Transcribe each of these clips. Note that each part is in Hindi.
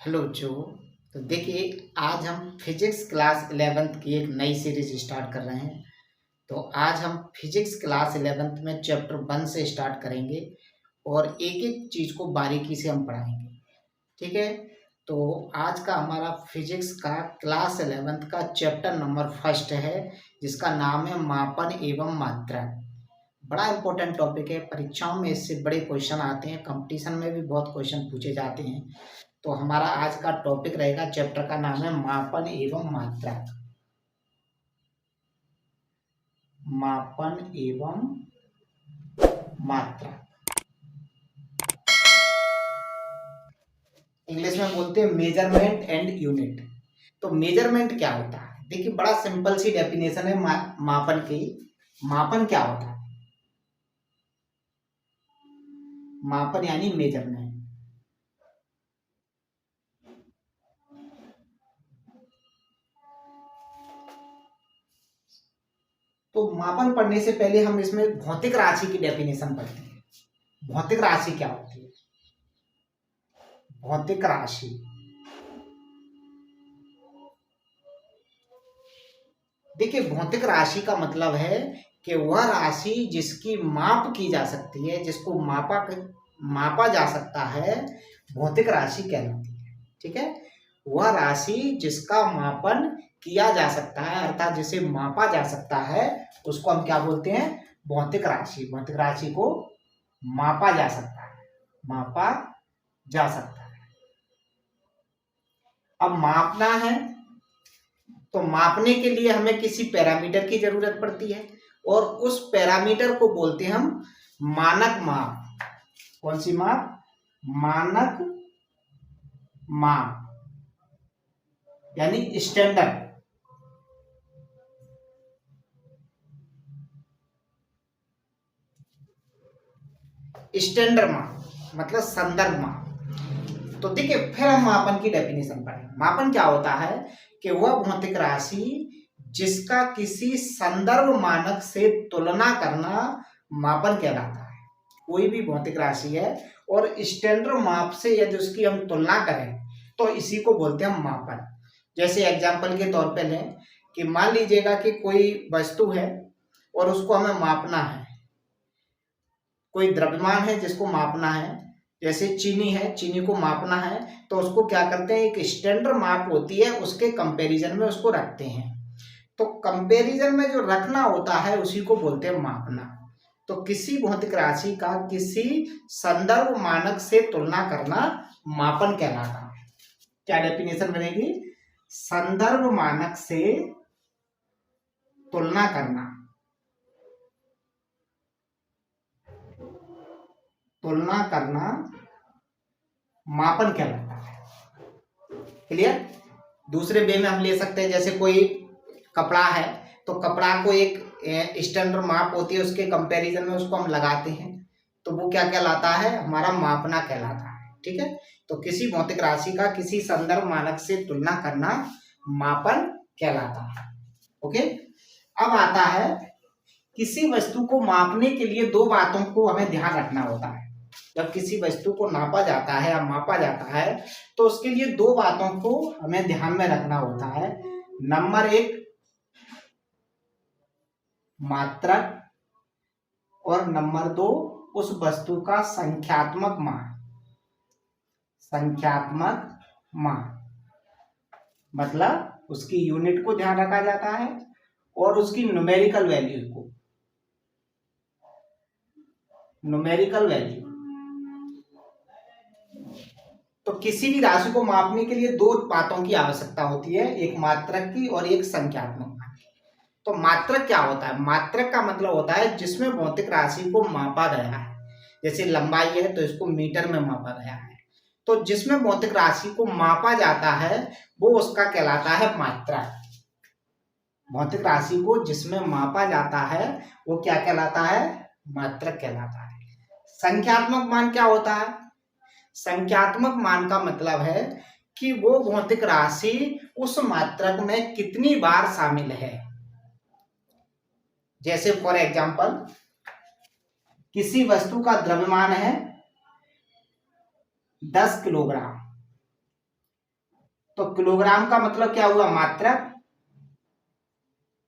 हेलो बच्चों। तो देखिए, आज हम फिजिक्स क्लास 11th की एक नई सीरीज स्टार्ट कर रहे हैं। तो आज हम फिजिक्स क्लास 11th में चैप्टर 1 से स्टार्ट करेंगे और एक एक चीज़ को बारीकी से हम पढ़ाएंगे। ठीक है। तो आज का हमारा फिजिक्स का क्लास 11th का चैप्टर नंबर फर्स्ट है, जिसका नाम है मापन एवं मात्रा। बड़ा इंपॉर्टेंट टॉपिक है, परीक्षाओं में इससे बड़े क्वेश्चन आते हैं, कंपटीशन में भी बहुत क्वेश्चन पूछे जाते हैं। तो हमारा आज का टॉपिक रहेगा, चैप्टर का नाम है मापन एवं मात्रा। मापन एवं मात्रा इंग्लिश में बोलते हैं मेजरमेंट एंड यूनिट। तो मेजरमेंट क्या होता है? देखिए, बड़ा सिंपल सी डेफिनेशन है मापन की। मापन क्या होता है? मापन यानी मेजरमेंट। तो मापन पढ़ने से पहले हम इसमें भौतिक राशि की डेफिनेशन पढ़ते हैं। भौतिक राशि क्या होती है? भौतिक राशि देखिए, भौतिक राशि का मतलब है कि वह राशि जिसकी माप की जा सकती है, जिसको मापा जा सकता है, भौतिक राशि कहलाती है। ठीक है। वह राशि जिसका मापन किया जा सकता है, अर्थात जिसे मापा जा सकता है, उसको हम क्या बोलते हैं? भौतिक राशि। भौतिक राशि को मापा जा सकता है, मापा जा सकता है। अब मापना है तो मापने के लिए हमें किसी पैरामीटर की जरूरत पड़ती है, और उस पैरामीटर को बोलते हैं हम मानक माप। कौन सी माप? मानक माप यानी स्टैंडर्ड। स्टैंडर्ड माप मतलब संदर्भ माप। तो देखिए, फिर हम मापन की डेफिनेशन पढ़ें। मापन क्या होता है कि वह भौतिक राशि जिसका किसी संदर्भ मानक से तुलना करना मापन कहलाता है। कोई भी भौतिक राशि है और स्टैंडर्ड माप से यदि उसकी हम तुलना करें तो इसी को बोलते हैं मापन। जैसे एग्जाम्पल के तौर पे लें कि मान लीजिएगा कि कोई वस्तु है और उसको हमें मापना है। कोई द्रव्यमान है जिसको मापना है, जैसे चीनी है, चीनी को मापना है, तो उसको क्या करते हैं? एक स्टैंडर्ड माप होती है, उसके कंपैरिजन में उसको रखते हैं। तो कंपैरिजन में जो रखना होता है उसी को बोलते हैं मापना। तो किसी भौतिक राशि का किसी संदर्भ मानक से तुलना करना मापन कहलाता है। क्या डेफिनेशन बनेगी? संदर्भ मानक से तुलना करना, तुलना करना मापन कहलाता है। क्लियर? दूसरे वे में हम ले सकते हैं, जैसे कोई कपड़ा है तो कपड़ा को एक स्टैंडर्ड माप होती है, उसके कंपैरिजन में उसको हम लगाते हैं, तो वो क्या कहलाता है? हमारा मापना कहलाता है। ठीक है। तो किसी भौतिक राशि का किसी संदर्भ मानक से तुलना करना मापन कहलाता है। ओके। अब आता है, किसी वस्तु को मापने के लिए दो बातों को हमें ध्यान रखना होता है। जब किसी वस्तु को नापा जाता है या मापा जाता है तो उसके लिए दो बातों को हमें ध्यान में रखना होता है। नंबर एक, मात्रक, और नंबर दो, उस वस्तु का संख्यात्मक मान। संख्यात्मक मान मतलब उसकी यूनिट को ध्यान रखा जाता है और उसकी न्यूमेरिकल वैल्यू को। न्यूमेरिकल वैल्यू तो किसी भी राशि को मापने के लिए दो बातों की आवश्यकता होती है, एक मात्रक की और एक संख्यात्मक मान की। तो मात्रक क्या होता है? मात्रक का मतलब होता है जिसमें भौतिक राशि को मापा गया है। जैसे लंबाई है तो इसको मीटर में मापा गया है। तो जिसमें भौतिक राशि को मापा जाता है वो उसका कहलाता है मात्रक। भौतिक राशि को जिसमें मापा जाता है वो क्या कहलाता है? मात्रक कहलाता है। संख्यात्मक मान क्या होता है? संख्यात्मक मान का मतलब है कि वो भौतिक राशि उस मात्रक में कितनी बार शामिल है। जैसे फॉर एग्जांपल, किसी वस्तु का द्रव्यमान है 10 किलोग्राम, तो किलोग्राम का मतलब क्या हुआ? मात्रक,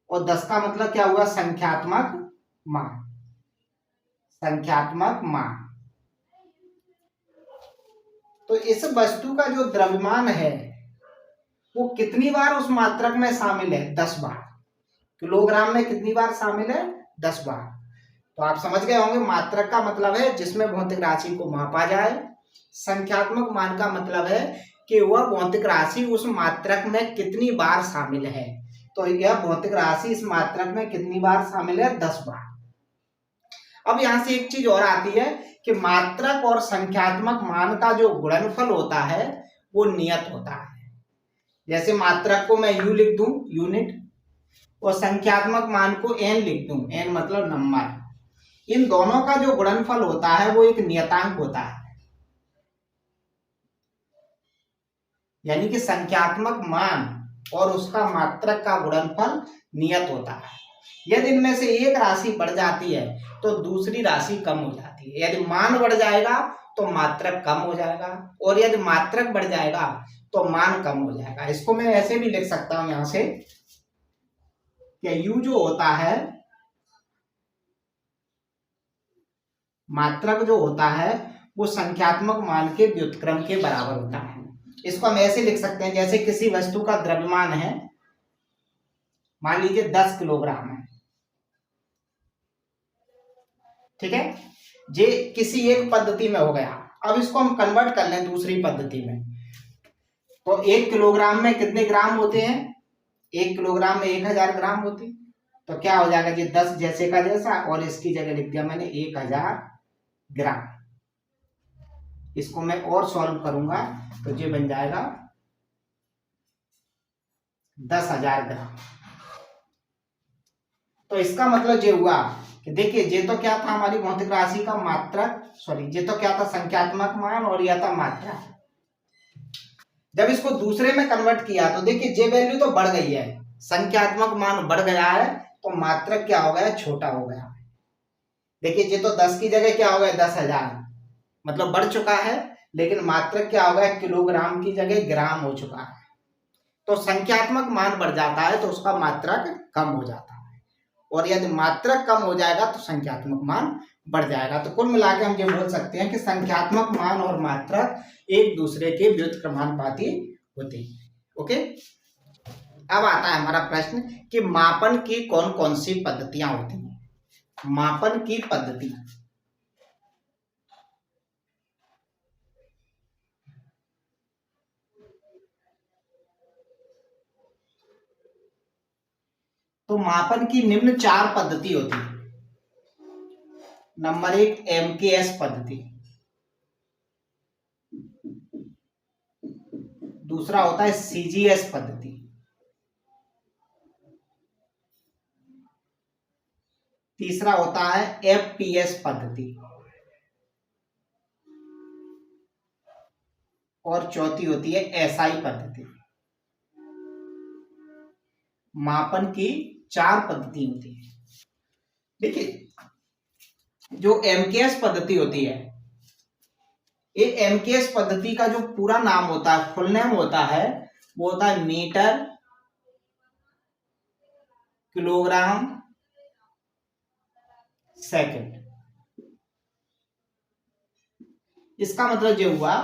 और 10 का मतलब क्या हुआ? संख्यात्मक मान। संख्यात्मक मान। तो इस वस्तु का जो द्रव्यमान है वो कितनी बार उस मात्रक में शामिल है? 10 बार। किलोग्राम में कितनी बार शामिल है? 10 बार। तो आप समझ गए होंगे, मात्रक का मतलब है जिसमें भौतिक राशि को मापा जाए। संख्यात्मक मान का मतलब है कि वह भौतिक राशि उस मात्रक में कितनी बार शामिल है। तो यह भौतिक राशि इस मात्रक में कितनी बार शामिल है? 10 बार। अब यहां से एक चीज और आती है कि मात्रक और संख्यात्मक मान का जो गुणनफल होता है वो नियत होता है। जैसे मात्रक को मैं यू लिख दूं, यूनिट, और संख्यात्मक मान को एन लिख दूं, एन मतलब नंबर। इन दोनों का जो गुणनफल होता है वो एक नियतांक होता है। यानी कि संख्यात्मक मान और उसका मात्रक का गुणनफल नियत होता है। यदि इनमें से एक राशि बढ़ जाती है तो दूसरी राशि कम हो जाती है। यदि मान बढ़ जाएगा तो मात्रक कम हो जाएगा, और यदि मात्रक बढ़ जाएगा तो मान कम हो जाएगा। इसको मैं ऐसे भी लिख सकता हूं यहां से कि u जो होता है, मात्रक जो होता है वो संख्यात्मक मान के व्युत्क्रम के बराबर होता है। इसको हम ऐसे लिख सकते हैं, जैसे किसी वस्तु का द्रव्यमान है, मान लीजिए 10 किलोग्राम है, ठीक है। ये किसी एक पद्धति में हो गया। अब इसको हम कन्वर्ट कर लें दूसरी पद्धति में, तो 1 किलोग्राम में कितने ग्राम होते हैं? 1 किलोग्राम में 1000 ग्राम होते हैं। तो क्या हो जाएगा जी? 10 जैसे का जैसा, और इसकी जगह लिख दिया मैंने 1000 ग्राम। इसको मैं और सॉल्व करूंगा तो ये बन जाएगा 10,000 ग्राम। तो इसका मतलब ये हुआ कि देखिए, ये तो क्या था? हमारी भौतिक राशि का मात्रक, सॉरी, ये तो क्या था? संख्यात्मक मान, और यह था मात्रा। जब इसको दूसरे में कन्वर्ट किया तो देखिए ये वैल्यू तो बढ़ गई है, संख्यात्मक मान बढ़ गया है, तो मात्रक क्या हो गया? छोटा हो गया। देखिए ये तो 10 की जगह क्या हो गया? 10,000, मतलब बढ़ चुका है। लेकिन मात्रक क्या हो गया? किलोग्राम की जगह ग्राम हो चुका है। तो संख्यात्मक मान बढ़ जाता है तो उसका मात्रक कम हो जाता है, और यदि मात्रक कम हो जाएगा तो संख्यात्मक मान बढ़ जाएगा। तो कुल मिलाकर हम ये बोल सकते हैं कि संख्यात्मक मान और मात्रक एक दूसरे के व्युत्क्रमानुपाती होते हैं। ओके। अब आता है हमारा प्रश्न कि मापन की कौन कौन सी पद्धतियां होती हैं। मापन की पद्धति, तो मापन की निम्न 4 पद्धति होती है। नंबर 1 एमकेएस पद्धति, दूसरा होता है सीजीएस पद्धति, तीसरा होता है एफपीएस पद्धति, और चौथी होती है एसआई पद्धति। मापन की 4 पद्धति होती है। देखिए जो एमकेएस पद्धति होती है, ये एमकेएस पद्धति का जो पूरा नाम होता है, फुल नेम होता है, वो होता है मीटर किलोग्राम सेकंड। इसका मतलब ये हुआ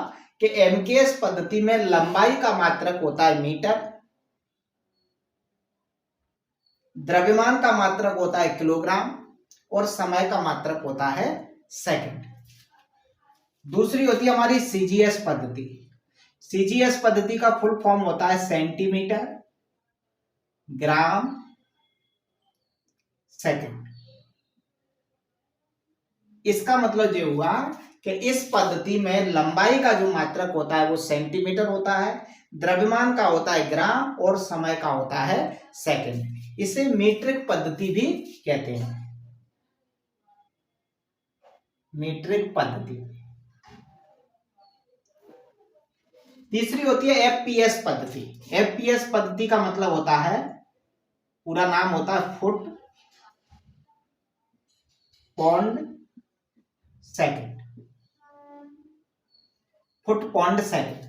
कि एमकेएस पद्धति में लंबाई का मात्रक होता है मीटर, द्रव्यमान का मात्रक होता है किलोग्राम, और समय का मात्रक होता है सेकंड। दूसरी होती है हमारी सीजीएस पद्धति। सीजीएस पद्धति का फुल फॉर्म होता है सेंटीमीटर ग्राम सेकंड। इसका मतलब ये हुआ कि इस पद्धति में लंबाई का जो मात्रक होता है वो सेंटीमीटर होता है, द्रव्यमान का होता है ग्राम, और समय का होता है सेकंड। इसे मीट्रिक पद्धति भी कहते हैं, मीट्रिक पद्धति। तीसरी होती है एफपीएस पद्धति। एफपीएस पद्धति का मतलब होता है, पूरा नाम होता है foot pound second, foot pound second.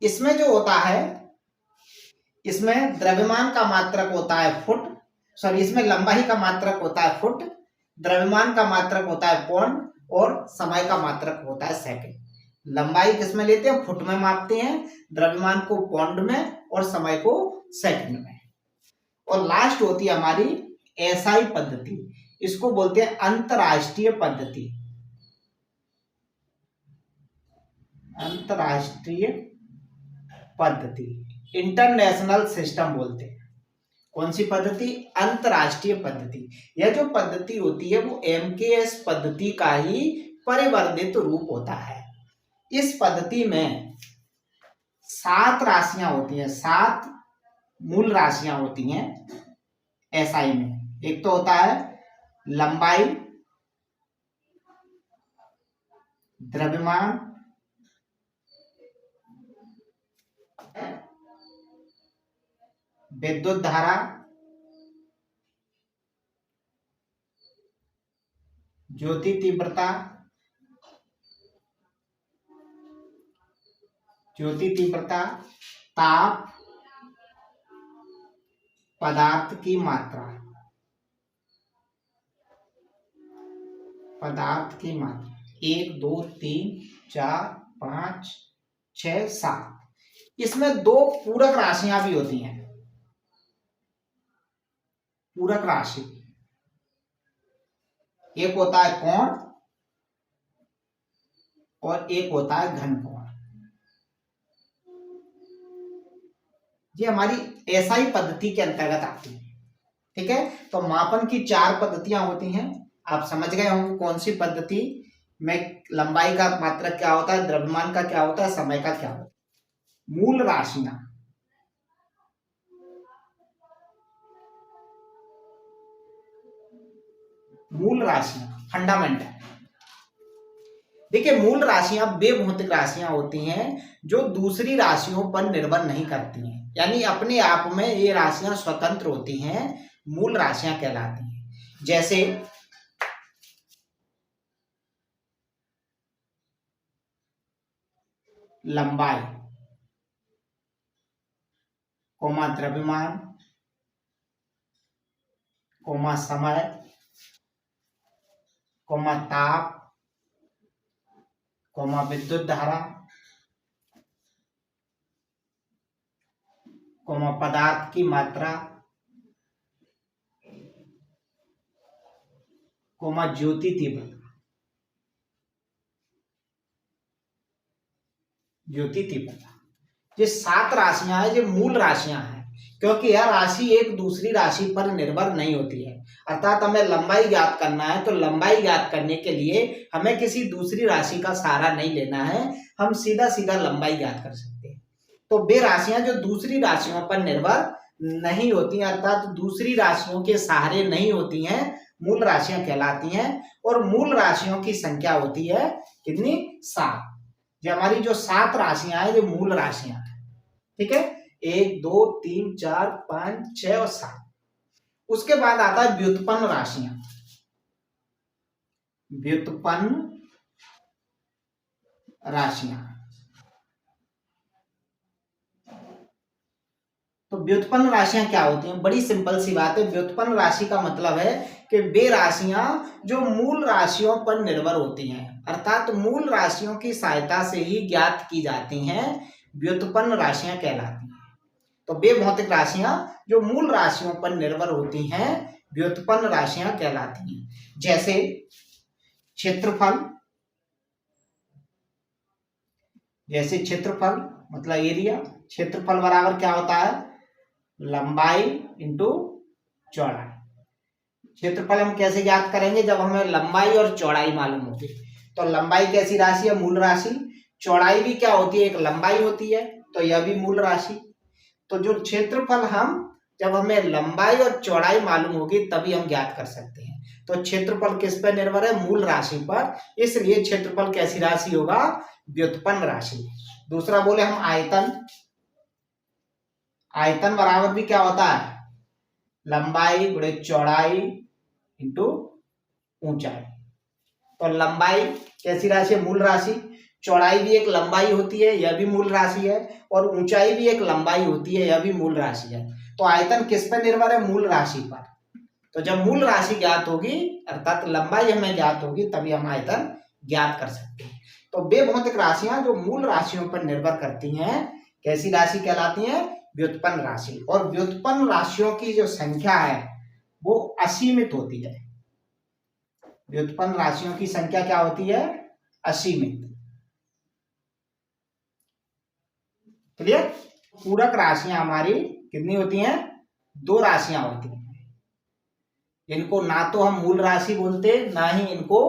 इसमें जो होता है इसमें द्रव्यमान का मात्रक होता है फुट, सॉरी इसमें लंबाई का मात्रक होता है फुट, द्रव्यमान का मात्रक होता है पौंड और समय का मात्रक होता है सेकंड। लंबाई किसमें लेते हैं? फुट में मापते हैं, द्रव्यमान को पौंड में और समय को सेकंड में। और लास्ट होती है हमारी एसआई पद्धति, इसको बोलते हैं अंतरराष्ट्रीय पद्धति। अंतरराष्ट्रीय पद्धति, इंटरनेशनल सिस्टम बोलते हैं। कौन सी पद्धति? अंतरराष्ट्रीय पद्धति। यह जो पद्धति होती है वो एमकेएस पद्धति का ही परिवर्धित रूप होता है। इस पद्धति में 7 राशियां होती हैं, 7 मूल राशियां होती हैं एसआई में। एक तो होता है लंबाई, द्रव्यमान, विद्युत धारा, ज्योति तीव्रता, ताप, पदार्थ की मात्रा, पदार्थ की मात्रा 1 2 3 4 5 6 7। इसमें 2 पूरक राशियां भी होती हैं। पूरक राशि, एक होता है कोण और एक होता है घन कोण। ये हमारी एसआई पद्धति के अंतर्गत आती है। ठीक है, तो मापन की 4 पद्धतियां होती हैं। आप समझ गए होंगे कौन सी पद्धति में लंबाई का मात्रक क्या होता है, द्रव्यमान का क्या होता है, समय का क्या होता है। मूल राशियां, मूल राशियां फंडामेंटल। देखिए मूल राशियां वे भौतिक राशियां होती हैं जो दूसरी राशियों पर निर्भर नहीं करती हैं, यानी अपने आप में ये राशियां स्वतंत्र होती हैं, मूल राशियां कहलाती हैं। जैसे लंबाई, कोमा द्रव्यमान, कोमा समय, कोमा ताप, कोमा विद्युत धारा, कोमा पदार्थ की मात्रा, कोमा ज्योति तीव्रता, ज्योति तीव्रता। ये 7 राशियां हैं, ये मूल राशियां हैं, क्योंकि यह राशि एक दूसरी राशि पर निर्भर नहीं होती है। अर्थात हमें लंबाई ज्ञात करना है तो लंबाई ज्ञात करने के लिए हमें किसी दूसरी राशि का सहारा नहीं लेना है, हम सीधा सीधा लंबाई ज्ञात कर सकते हैं। तो वे राशियां जो दूसरी राशियों पर निर्भर नहीं होती, अर्थात दूसरी राशियों के सहारे नहीं होती हैं, मूल राशियां कहलाती हैं। और मूल राशियों की संख्या होती है कितनी? 7। ये हमारी जो 7 राशियां हैं ये मूल राशियां हैं। ठीक है, 1 2 3 4 5 6 और 7। उसके बाद आता है व्युत्पन्न राशियां। व्युत्पन्न राशियां, तो व्युत्पन्न राशियां क्या होती हैं? बड़ी सिंपल सी बात है। व्युत्पन्न राशि का मतलब है कि वे राशियां जो मूल राशियों पर निर्भर होती हैं, अर्थात मूल राशियों की सहायता से ही ज्ञात की जाती हैं, व्युत्पन्न राशियां कहलाती हैं। तो वे भौतिक राशियां जो मूल राशियों पर निर्भर होती हैं, व्युत्पन्न राशियां कहलाती हैं। जैसे क्षेत्रफल, जैसे क्षेत्रफल मतलब एरिया, क्षेत्रफल बराबर क्या होता है? लंबाई इंटू चौड़ाई। क्षेत्रफल हम कैसे ज्ञात करेंगे? जब हमें लंबाई और चौड़ाई मालूम होगी। तो लंबाई कैसी राशि है? मूल राशि। चौड़ाई भी क्या होती है? एक लंबाई होती है, तो यह भी मूल राशि। तो जो क्षेत्रफल हम जब हमें लंबाई और चौड़ाई मालूम होगी तभी हम ज्ञात कर सकते हैं। तो क्षेत्रफल किस पर निर्भर है? मूल राशि पर। इसलिए क्षेत्रफल कैसी राशि होगा? व्युत्पन्न राशि। दूसरा बोले हम आयतन। आयतन बराबर भी क्या होता है? लंबाई गुणे चौड़ाई इंटू ऊंचाई। तो लंबाई कैसी राशि है? मूल राशि। चौड़ाई भी एक लंबाई होती है, यह भी मूल राशि है, और ऊंचाई भी एक लंबाई होती है, यह भी मूल राशि है। तो आयतन किस पर निर्भर है? मूल राशि पर। तो जब मूल राशि ज्ञात होगी अर्थात लंबाई हमें ज्ञात होगी तभी हम आयतन ज्ञात कर सकते हैं। तो वे भौतिक राशियां जो मूल राशियों पर निर्भर करती हैं कैसी राशि कहलाती हैं? व्युत्पन्न राशि। और व्युत्पन्न राशियों की जो संख्या है वो असीमित होती है। व्युत्पन्न राशियों की संख्या क्या होती है? असीमित। क्लियर? पूरक राशियां हमारी कितनी होती हैं? 2 राशियां होती हैं। इनको ना तो हम मूल राशि बोलते ना ही इनको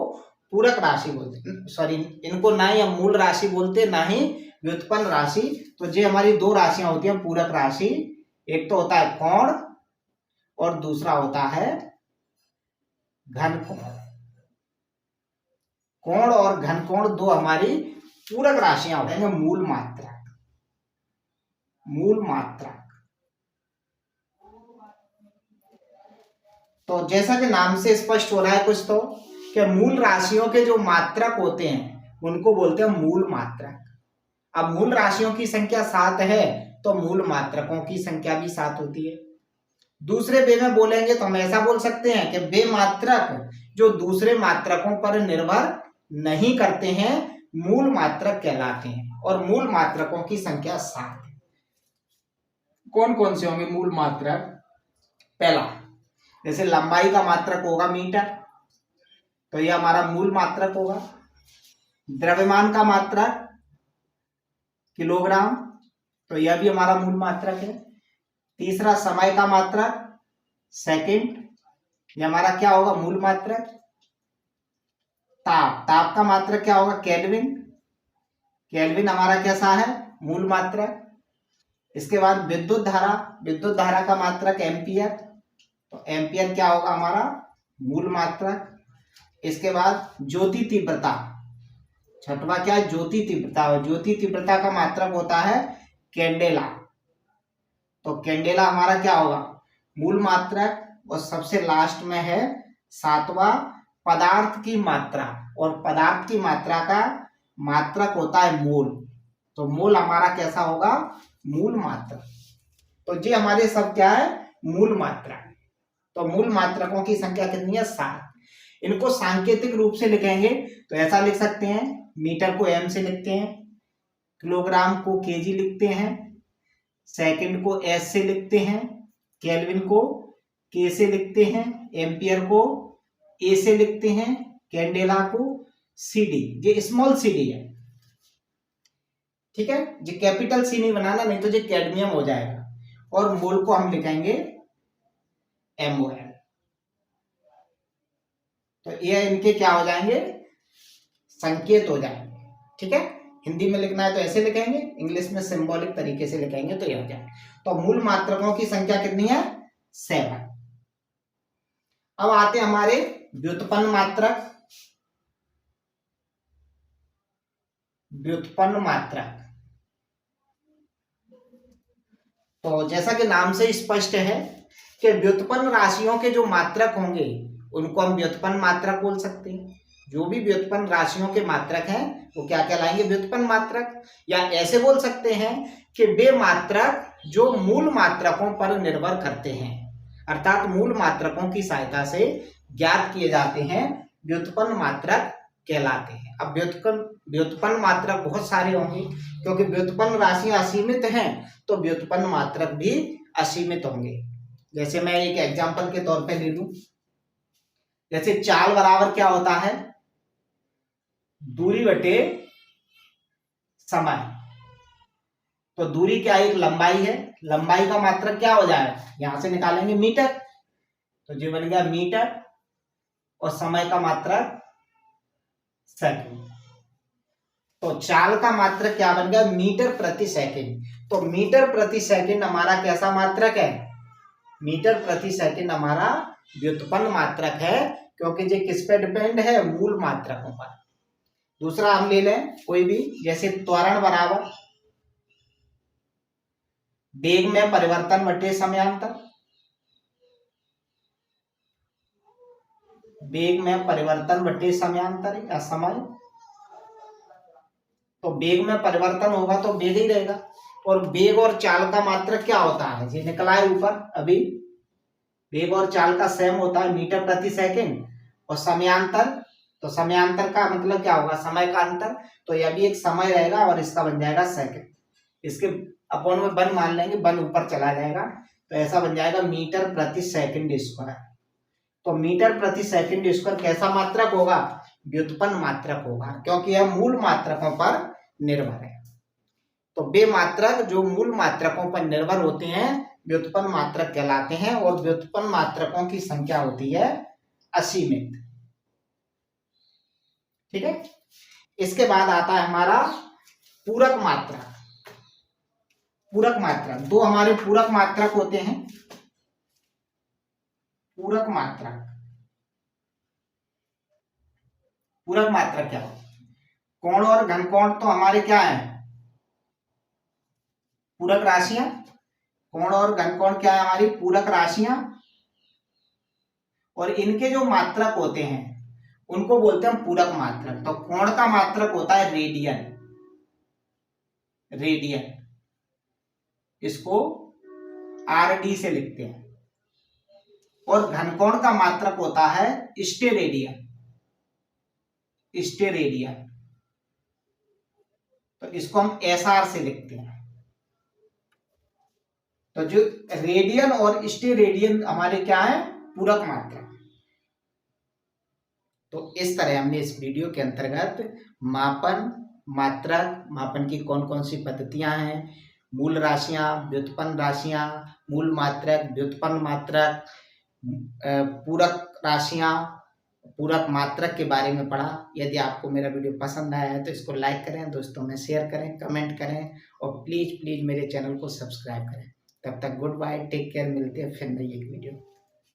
पूरक राशि बोलते, सॉरी, इनको ना ही हम मूल राशि बोलते ना ही व्युत्पन्न राशि। तो ये हमारी 2 राशियां होती हैं पूरक राशि। एक तो होता है कोण और दूसरा होता है घनकोण। कोण और घनकोण 2 हमारी पूरक राशियां होती हैं। मूल मात्रक, मूल मात्रक। तो जैसा कि नाम से स्पष्ट हो रहा है कुछ तो कि मूल राशियों के जो मात्रक होते हैं उनको बोलते हैं मूल मात्रक। अब मूल राशियों की संख्या 7 है तो मूल मात्रकों की संख्या भी 7 होती है। दूसरे वे में बोलेंगे तो हम ऐसा बोल सकते हैं कि वे मात्रक जो दूसरे मात्रकों पर निर्भर नहीं करते हैं मूल मात्रक कहलाते हैं। और मूल मात्रकों की संख्या 7 है। कौन कौन से होंगे मूल मात्रक? पहला, जैसे लंबाई का मात्रक होगा मीटर, तो यह हमारा मूल मात्रक होगा। द्रव्यमान का मात्रक किलोग्राम, तो यह भी हमारा मूल मात्रक है। तीसरा, समय का मात्रक सेकंड, यह हमारा क्या होगा? मूल मात्रक। ताप, ताप का मात्रक क्या होगा? केल्विन, केल्विन हमारा कैसा है? मूल मात्रक। इसके बाद विद्युत धारा, विद्युत धारा का मात्रक एम्पियर, तो एम्पियर क्या होगा? हमारा मूल मात्रक। इसके बाद ज्योति तीव्रता, छठवा क्या है? ज्योति तीव्रता। ज्योति तीव्रता का मात्रक होता है कैंडेला, तो कैंडेला हमारा क्या होगा? मूल मात्रक। और सबसे लास्ट में है 7वां, पदार्थ की मात्रा, और पदार्थ की मात्रा का मात्रक होता है मोल, तो मोल हमारा कैसा होगा? मूल मात्रक। तो ये हमारे सब क्या है? मूल मात्रक। तो मूल मात्रकों की संख्या कितनी है? 7। इनको सांकेतिक रूप से लिखेंगे तो ऐसा लिख सकते हैं, मीटर को एम से लिखते हैं, किलोग्राम को केजी लिखते हैं, सेकंड को एस से लिखते हैं, केल्विन को के से लिखते हैं, एम्पियर को ए से लिखते हैं, कैंडेला को सीडी। ये स्मॉल सीडी है, ठीक है? ये कैपिटल सी नहीं बनाना, नहीं तो ये कैडमियम हो जाएगा। और मोल को हम लिखेंगे MOL। तो ये इनके क्या हो जाएंगे? संकेत हो जाएंगे, ठीक है? हिंदी में लिखना है तो ऐसे लिखेंगे, इंग्लिश में सिंबॉलिक तरीके से लिखेंगे तो ये हो जाए। तो मूल मात्रकों की संख्या कितनी है? 7। अब आते हैं हमारे व्युत्पन्न मात्रक। व्युत्पन्न मात्रक, तो जैसा कि नाम से स्पष्ट है कि व्युत्पन्न राशियों के जो मात्रक होंगे उनको हम व्युत्पन्न मात्रक बोल सकते हैं। जो भी व्युत्पन्न राशियों के मात्रक हैं वो क्या कहलाएंगे? व्युत्पन्न मात्रक। या ऐसे बोल सकते हैं कि वे मात्रक जो मूल मात्रकों पर निर्भर करते हैं, अर्थात मूल मात्रकों की सहायता से ज्ञात किए जाते हैं, व्युत्पन्न मात्रक कहलाते हैं। अब व्युत्पन्न मात्रक बहुत सारे होंगे क्योंकि व्युत्पन्न राशियां असीमित हैं तो व्युत्पन्न मात्रक भी असीमित होंगे। जैसे मैं एक एग्जांपल के तौर पे ले लूं, जैसे चाल बराबर क्या होता है? दूरी बटे समय। तो दूरी क्या? एक लंबाई है, लंबाई का मात्रक क्या हो जाएगा? यहां से निकालेंगे मीटर, तो जो बन गया मीटर, और समय का मात्रक सेकंड। तो चाल का मात्रक क्या बन गया? मीटर प्रति सेकंड। तो मीटर प्रति सेकंड हमारा कैसा मात्रक है? मीटर प्रति सेकंड हमारा व्युत्पन्न मात्रक है क्योंकि ये किस पे डिपेंड है? मूल मात्रकों पर। दूसरा हम ले लें कोई भी, जैसे त्वरण बराबर वेग में परिवर्तन बटे समयांतर। वेग में परिवर्तन बटे समयांतर या समय। तो वेग में परिवर्तन होगा तो वेग ही रहेगा। और वेग और चाल का मात्रक क्या होता है, ये निकला है ऊपर अभी, वेग और चाल का सेम होता है मीटर प्रति सेकंड। और समयांतर, तो समयांतर का मतलब क्या होगा, समय का अंतर, तो यह भी एक समय रहेगा और इसका बन जाएगा सेकंड। इसके अपॉन में वन मान लेंगे, वन ऊपर चला जाएगा, तो ऐसा बन जाएगा मीटर प्रति सेकंड स्क्वायर। तो मीटर प्रति सेकंड स्क्वायर कैसा मात्रक होगा, व्युत्पन्न मात्रक होगा, क्योंकि यह मूल मात्रकों पर निर्भर है। तो वे मात्रक जो मूल मात्रकों पर निर्भर होते हैं व्युत्पन्न मात्रक कहलाते हैं, और व्युत्पन्न मात्रकों की संख्या होती है असीमित। ठीक है। इसके बाद आता है हमारा पूरक मात्रक। पूरक मात्रक, दो हमारे पूरक मात्रक होते हैं। पूरक मात्रक, पूरक मात्रक क्या है, कोण और घनकोण तो हमारे क्या है, पूरक राशियां। कोण और घनकोण क्या है, हमारी पूरक राशियां। और इनके जो मात्रक होते हैं उनको बोलते हैं पूरक मात्रक। तो कोण का मात्रक होता है रेडियन, रेडियन, इसको आरडी से लिखते हैं। और घनकोण का मात्रक होता है स्टेरेडियन, स्टेरेडियन, तो इसको हम एसआर से लिखते हैं। तो जो रेडियन और स्टेरेडियन हमारे क्या है, पूरक मात्रक। तो इस तरह हमने इस वीडियो के अंतर्गत मापन, मात्रक, मापन की कौन कौन सी पद्धतियां हैं, मूल राशियां, व्युत्पन्न राशियां, मूल मात्रक, व्युत्पन्न मात्रक, पूरक राशियां, पूरक मात्रक के बारे में पढ़ा। यदि आपको मेरा वीडियो पसंद आया है तो इसको लाइक करें, दोस्तों में शेयर करें, कमेंट करें, और प्लीज प्लीज मेरे चैनल को सब्सक्राइब करें। तब तक गुड बाय, टेक केयर, मिलते हैं फिर नई एक वीडियो।